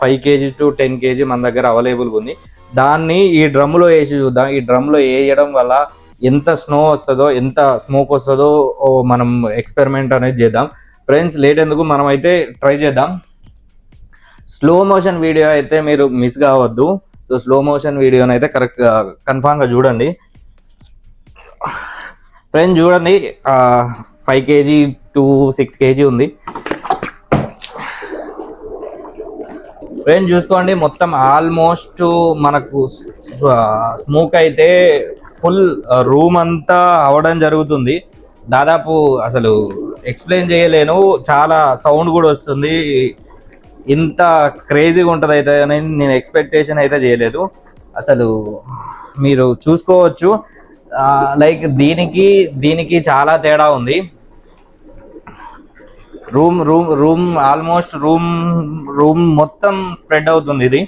5 kg to 10 kg మన దగ్గర అవైలబుల్గా ఉంది. దాన్ని ఈ డ్రమ్లో వేసి చూద్దాం. ఈ డ్రమ్లో వేయడం వల్ల ఎంత స్నో వస్తుందో, ఎంత స్మోక్ వస్తుందో మనం ఎక్స్పెరిమెంట్ అనేది చేద్దాం. ఫ్రెండ్స్, లేట్ ఎందుకు, మనం అయితే ట్రై చేద్దాం. స్లో మోషన్ వీడియో అయితే మీరు మిస్ కావద్దు. సో స్లో మోషన్ వీడియోని అయితే కన్ఫామ్గా చూడండి. ఫ్రెండ్స్ చూడండి, 5 kg to 6 kg ఉంది. ఫ్రెండ్స్ చూసుకోండి, మొత్తం ఆల్మోస్ట్ మనకు స్మోక్ అయితే ఫుల్ రూమ్ అంతా అవడం జరుగుతుంది. దాదాపు అసలు ఎక్స్ప్లెయిన్ చేయలేను, చాలా సౌండ్ కూడా వస్తుంది. ఇంత క్రేజీగా ఉంటుంది అయితే నేను ఎక్స్పెక్టేషన్ అయితే చేయలేదు. అసలు మీరు చూసుకోవచ్చు, లైక్ దీనికి చాలా తేడా ఉంది. రూమ్ ఆల్మోస్ట్ రూమ్ మొత్తం స్ప్రెడ్ అవుతుంది ఇది.